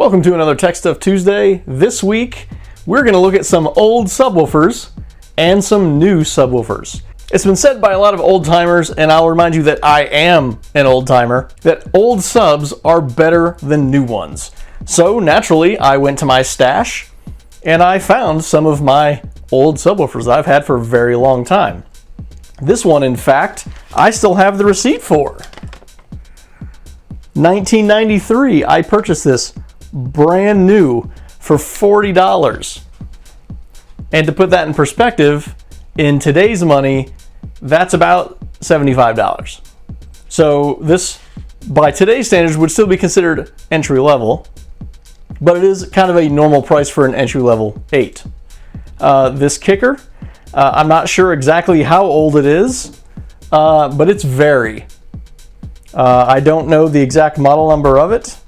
Welcome to another Tech Stuff Tuesday. This week, we're going to look at some old subwoofers and some new subwoofers. It's been said by a lot of old timers, and I'll remind you that I am an old timer, that old subs are better than new ones. So naturally, I went to my stash and I found some of my old subwoofers that I've had for a very long time. This one, in fact, I still have the receipt for. 1993, I purchased this brand new for $40. And to put that in perspective, in today's money, that's about $75. So this, by today's standards, would still be considered entry level, but it is kind of a normal price for an entry level 8. This kicker, I'm not sure exactly how old it is, but it's very. I don't know the exact model number of it.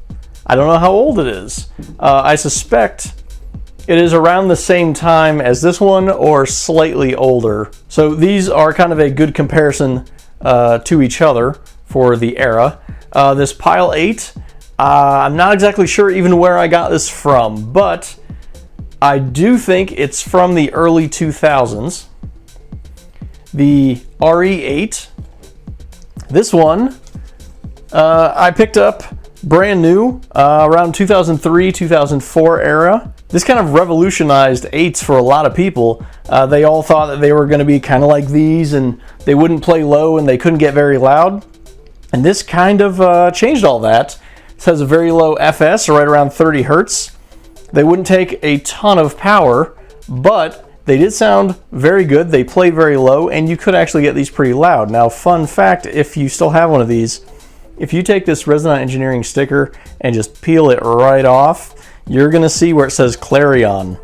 I don't know how old it is. I suspect it is around the same time as this one or slightly older. So these are kind of a good comparison to each other for the era. This Pile 8, I'm not exactly sure even where I got this from, but I do think it's from the early 2000s. The RE8, this one, I picked up brand new around 2003, 2004 era. This kind of revolutionized 8s for a lot of people. They all thought that they were going to be kind of like these and they wouldn't play low and they couldn't get very loud. And this kind of changed all that. This has a very low FS, right around 30 hertz. They wouldn't take a ton of power, but they did sound very good. They played very low, and you could actually get these pretty loud. Now, fun fact, if you still have one of these, if you take this Resonant Engineering sticker and just peel it right off, you're going to see where it says Clarion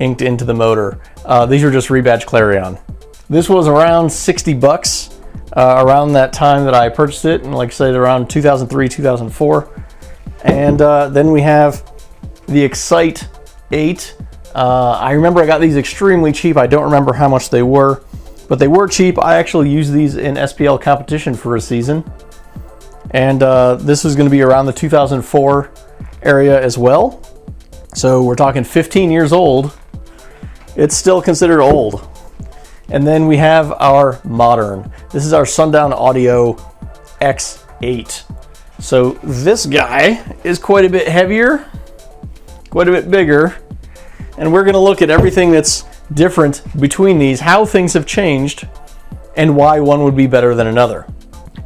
inked into the motor. These are just rebadged Clarion. This was around $60 around that time that I purchased it, and like I said, around 2003, 2004. And then we have the X8 8. I remember I got these extremely cheap. I don't remember how much they were, but they were cheap. I actually used these in SPL competition for a season. And this is going to be around the 2004 area as well. So we're talking 15 years old. It's still considered old. And then we have our modern. This is our Sundown Audio X8. So this guy is quite a bit heavier, quite a bit bigger. And we're going to look at everything that's different between these, how things have changed, and why one would be better than another.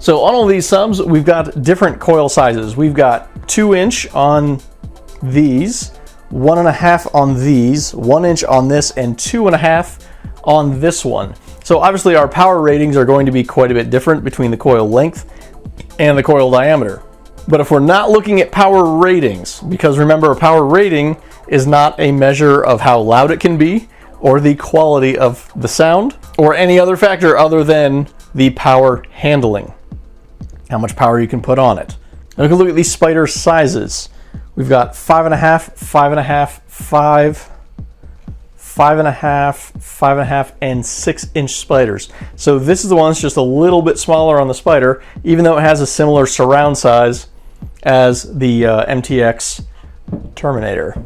So on all these subs, we've got different coil sizes. We've got 2-inch on these, 1.5 on these, 1-inch on this, and 2.5 on this one. So obviously our power ratings are going to be quite a bit different between the coil length and the coil diameter. But if we're not looking at power ratings, because remember, a power rating is not a measure of how loud it can be or the quality of the sound or any other factor other than the power handling, how much power you can put on it. Now we can look at these spider sizes. We've got 5.5, 5.5, 5, 5.5, 5.5, and 6-inch spiders. So this is the one that's just a little bit smaller on the spider, even though it has a similar surround size as the MTX Terminator.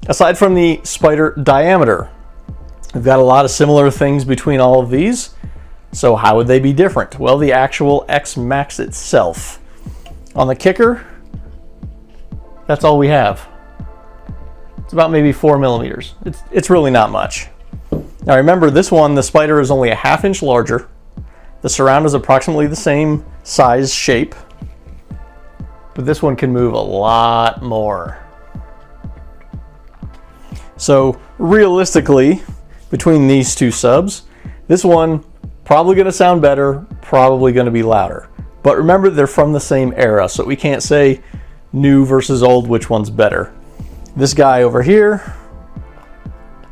Aside from the spider diameter, we've got a lot of similar things between all of these. So how would they be different? Well, the actual X Max itself. On the kicker, that's all we have. It's about maybe 4 millimeters. It's really not much. Now remember, this one, the spider is only a 1/2 inch larger. The surround is approximately the same size shape, but this one can move a lot more. So realistically, between these two subs, this one probably going to sound better, probably going to be louder. But remember, they're from the same era, so we can't say new versus old, which one's better. This guy over here,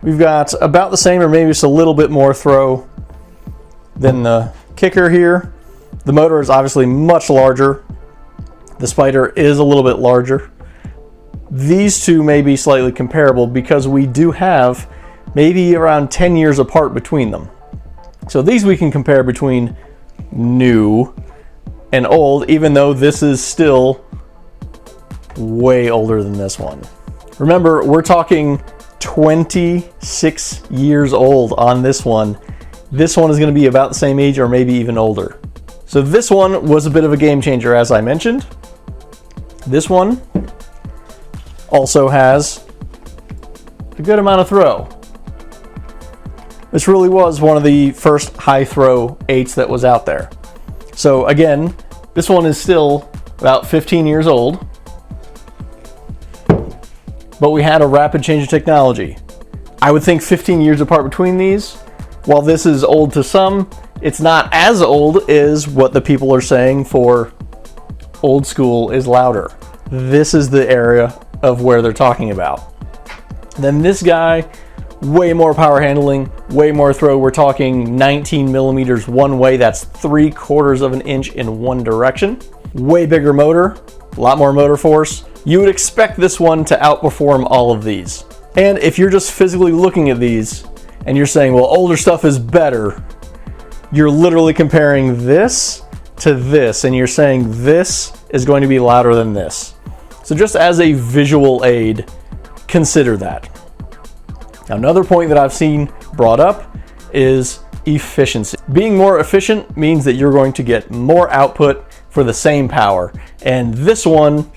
we've got about the same or maybe just a little bit more throw than the kicker here. The motor is obviously much larger. The spider is a little bit larger. These two may be slightly comparable because we do have maybe around 10 years apart between them. So these we can compare between new and old, even though this is still way older than this one. Remember, we're talking 26 years old on this one. This one is going to be about the same age or maybe even older. So this one was a bit of a game changer, as I mentioned. This one also has a good amount of throw. This really was one of the first high throw 8s that was out there. So again, this one is still about 15 years old, but we had a rapid change of technology. I would think 15 years apart between these. While this is old to some, it's not as old as what the people are saying for old school is louder. This is the area of where they're talking about. Then this guy, way more power handling, way more throw. We're talking 19 millimeters one way. That's 3/4 of an inch in one direction. Way bigger motor, a lot more motor force. You would expect this one to outperform all of these. And if you're just physically looking at these and you're saying, well, older stuff is better, you're literally comparing this to this, and you're saying this is going to be louder than this. So just as a visual aid, consider that. Now, another point that I've seen brought up is efficiency. Being more efficient means that you're going to get more output for the same power. And this one,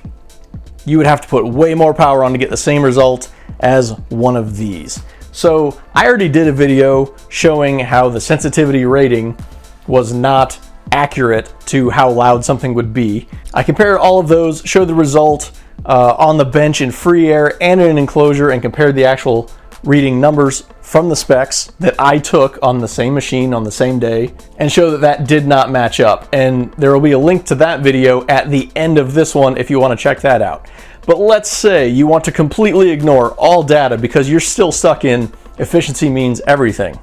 you would have to put way more power on to get the same result as one of these. So I already did a video showing how the sensitivity rating was not accurate to how loud something would be. I compared all of those, showed the result on the bench in free air and in an enclosure, and compared the actual reading numbers from the specs that I took on the same machine on the same day, and show that that did not match up. And there will be a link to that video at the end of this one if you want to check that out. But let's say you want to completely ignore all data because you're still stuck in efficiency means everything.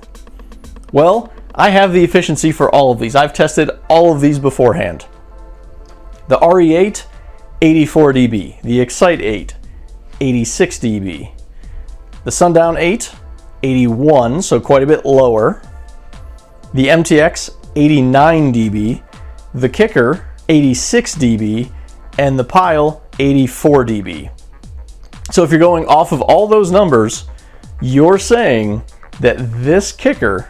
Well, I have the efficiency for all of these. I've tested all of these beforehand. The RE8, 84 dB. The X8 8, 86 dB. The Sundown 8, 81, so quite a bit lower. The MTX, 89 dB. The Kicker, 86 dB. And the Pile, 84 dB. So if you're going off of all those numbers, you're saying that this Kicker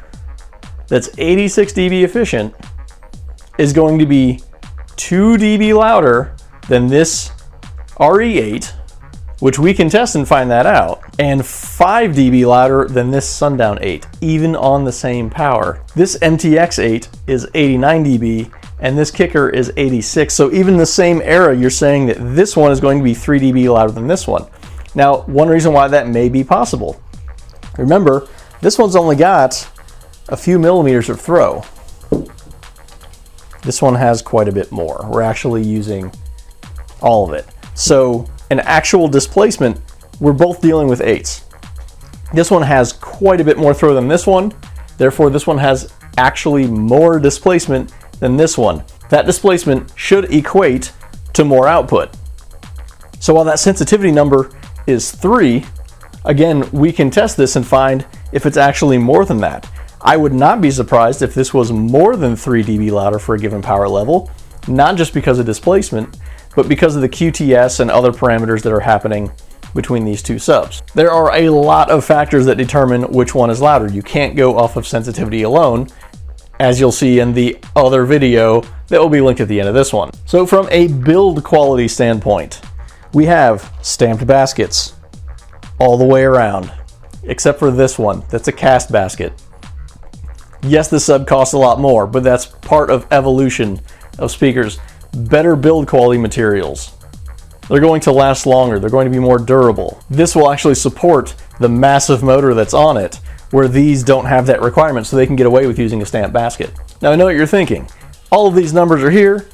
that's 86 dB efficient is going to be 2 dB louder than this RE8, which we can test and find that out, and 5 dB louder than this Sundown 8, even on the same power. This MTX 8 is 89 dB, and this Kicker is 86. So even the same era, you're saying that this one is going to be 3 dB louder than this one. Now, one reason why that may be possible, remember, this one's only got a few millimeters of throw. This one has quite a bit more. We're actually using all of it. So an actual displacement, we're both dealing with 8s. This one has quite a bit more throw than this one. Therefore, this one has actually more displacement than this one. That displacement should equate to more output. So while that sensitivity number is 3, again, we can test this and find if it's actually more than that. I would not be surprised if this was more than 3 dB louder for a given power level, not just because of displacement, but because of the QTS and other parameters that are happening between these two subs. There are a lot of factors that determine which one is louder. You can't go off of sensitivity alone, as you'll see in the other video that will be linked at the end of this one. So from a build quality standpoint, we have stamped baskets all the way around, except for this one. That's a cast basket. Yes, the sub costs a lot more, but that's part of evolution of speakers. Better build quality materials. They're going to last longer. They're going to be more durable. This will actually support the massive motor that's on it, where these don't have that requirement, so they can get away with using a stamped basket. Now, I know what you're thinking. All of these numbers are here.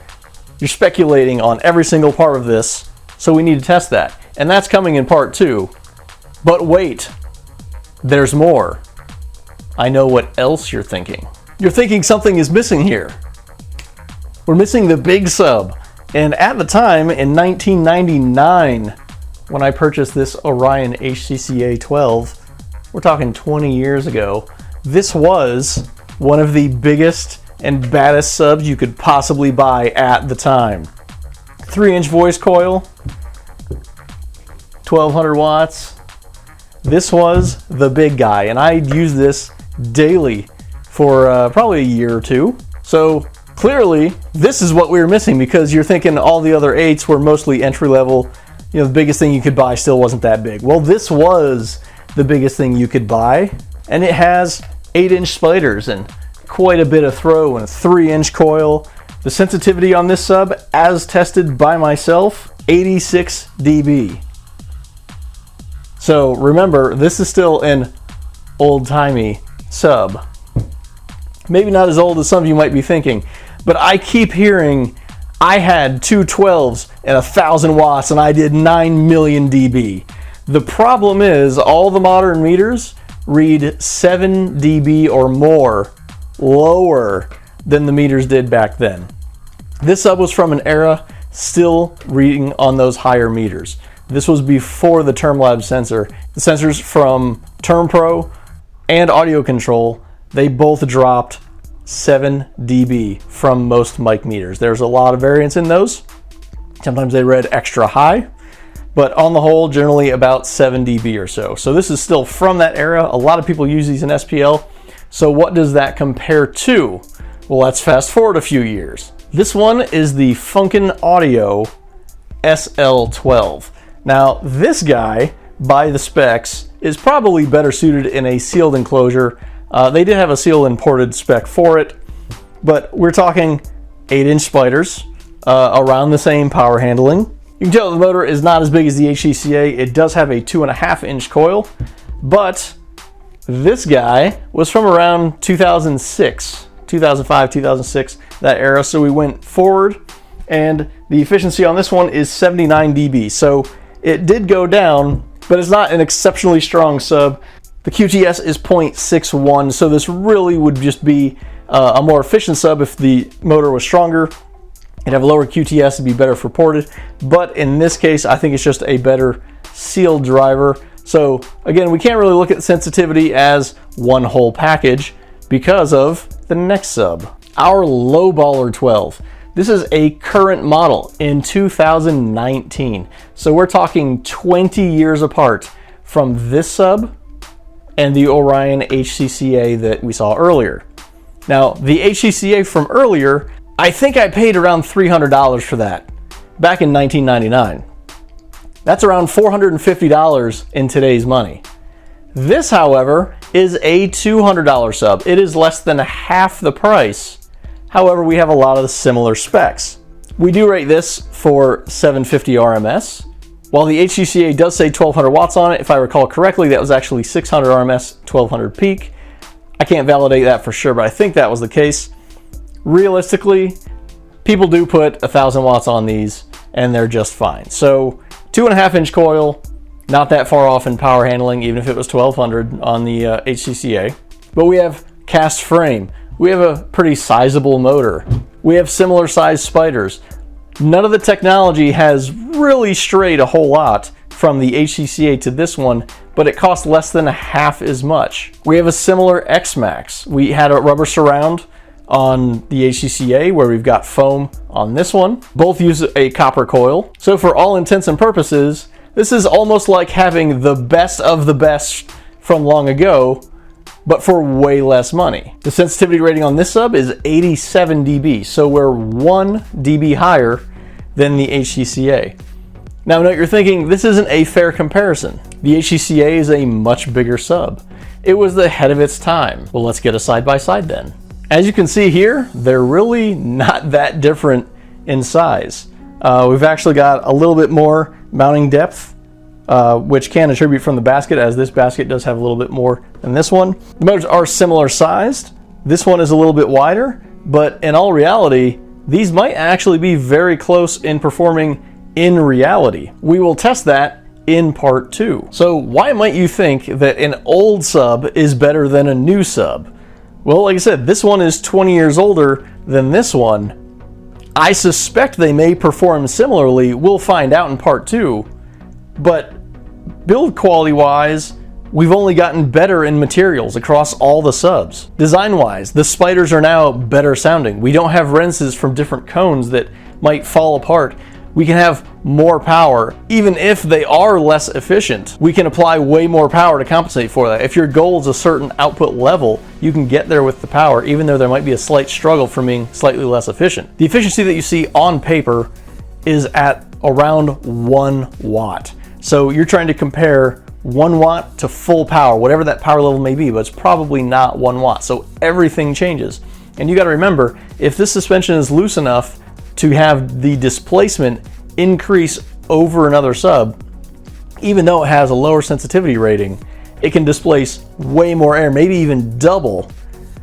You're speculating on every single part of this, so we need to test that. And that's coming in part 2. But wait, there's more. I know what else you're thinking. You're thinking something is missing here. We're missing the big sub. And at the time, in 1999, when I purchased this Orion HCCA 12, we're talking 20 years ago, this was one of the biggest and baddest subs you could possibly buy at the time. 3-inch voice coil, 1200 watts. This was the big guy, and I used this daily for probably a year or two. So clearly, this is what we were missing, because you're thinking all the other 8s were mostly entry level. You know, the biggest thing you could buy still wasn't that big. Well, this was the biggest thing you could buy, and it has 8-inch spiders and quite a bit of throw and a 3-inch coil. The sensitivity on this sub, as tested by myself, 86 dB. So remember, this is still an old-timey sub. Maybe not as old as some of you might be thinking, but I keep hearing I had two 12s and 1,000 watts and I did 9 million dB. The problem is all the modern meters read 7 dB or more lower than the meters did back then. This sub was from an era still reading on those higher meters. This was before the TermLab sensor. The sensors from TermPro and Audio Control, they both dropped 7 dB from most mic meters. There's a lot of variance in those. Sometimes they read extra high, but on the whole, generally about 7 dB or so. So this is still from that era. A lot of people use these in SPL. So what does that compare to? Well, let's fast forward a few years. This one is the Funkin Audio Sl. Now, this guy, by the specs, is probably better suited in a sealed enclosure. They did have a sealed imported spec for it, but we're talking 8-inch spiders, around the same power handling. You can tell the motor is not as big as the HCCA. It does have a 2.5-inch coil, but this guy was from around 2006, 2005, 2006, that era. So we went forward, and the efficiency on this one is 79 dB. So it did go down, but it's not an exceptionally strong sub. The QTS is 0.61, so this really would just be a more efficient sub if the motor was stronger. It'd have a lower QTS, it'd be better for ported. But in this case, I think it's just a better sealed driver. So again, we can't really look at sensitivity as one whole package because of the next sub. Our Lowballer 12. This is a current model in 2019. So we're talking 20 years apart from this sub and the Orion HCCA that we saw earlier. Now, the HCCA from earlier, I think I paid around $300 for that back in 1999. That's around $450 in today's money. This, however, is a $200 sub. It is less than half the price. However, we have a lot of the similar specs. We do rate this for 750 RMS. While the HCCA does say 1200 watts on it, if I recall correctly, that was actually 600 RMS, 1200 peak. I can't validate that for sure, but I think that was the case. Realistically, people do put 1,000 watts on these and they're just fine. So 2.5-inch coil, not that far off in power handling, even if it was 1200 on the HCCA. But we have cast frame. We have a pretty sizable motor. We have similar sized spiders. None of the technology has really strayed a whole lot from the HCCA to this one, but it costs less than half as much. We have a similar X-Max. We had a rubber surround on the HCCA where we've got foam on this one. Both use a copper coil. So for all intents and purposes, this is almost like having the best of the best from long ago, but for way less money. The sensitivity rating on this sub is 87 dB, so we're 1 dB higher than the HCCA. Now I know you're thinking, this isn't a fair comparison. The HCCA is a much bigger sub. It was the head of its time. Well, let's get a side-by-side then. As you can see here, they're really not that different in size. We've actually got a little bit more mounting depth, which can attribute from the basket, as this basket does have a little bit more than this one. The motors are similar sized. This one is a little bit wider, but in all reality, these might actually be very close in performing in reality. We will test that in part 2. So why might you think that an old sub is better than a new sub? Well, like I said, this one is 20 years older than this one. I suspect they may perform similarly. We'll find out in part 2. But build quality wise, we've only gotten better in materials across all the subs. Design wise, the spiders are now better sounding. We don't have renses from different cones that might fall apart. We can have more power, even if they are less efficient, we can apply way more power to compensate for that. If your goal is a certain output level, you can get there with the power, even though there might be a slight struggle from being slightly less efficient. The efficiency that you see on paper is at around 1 watt. So you're trying to compare 1 watt to full power, whatever that power level may be, but it's probably not 1 watt. So everything changes. And you got to remember, if this suspension is loose enough to have the displacement increase over another sub, even though it has a lower sensitivity rating, it can displace way more air, maybe even double,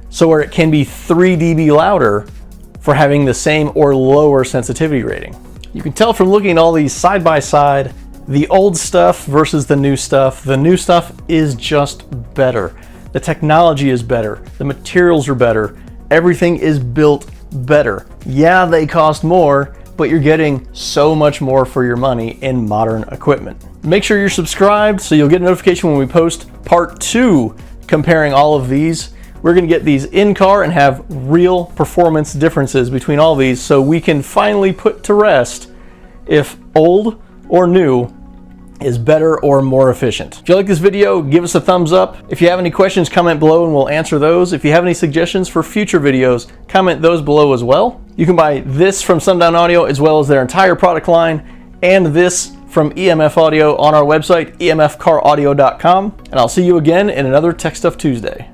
so where it can be 3 dB louder for having the same or lower sensitivity rating. You can tell from looking at all these side by side, the old stuff versus the new stuff. The new stuff is just better. The technology is better. The materials are better. Everything is built better. Yeah, they cost more, but you're getting so much more for your money in modern equipment. Make sure you're subscribed so you'll get a notification when we post part 2 comparing all of these. We're gonna get these in car and have real performance differences between all these so we can finally put to rest if old or new is better or more efficient. If you like this video, give us a thumbs up. If you have any questions, comment below and we'll answer those. If you have any suggestions for future videos, comment those below as well. You can buy this from Sundown Audio as well as their entire product line, and this from EMF Audio on our website, emfcaraudio.com. And I'll see you again in another Tech Stuff Tuesday.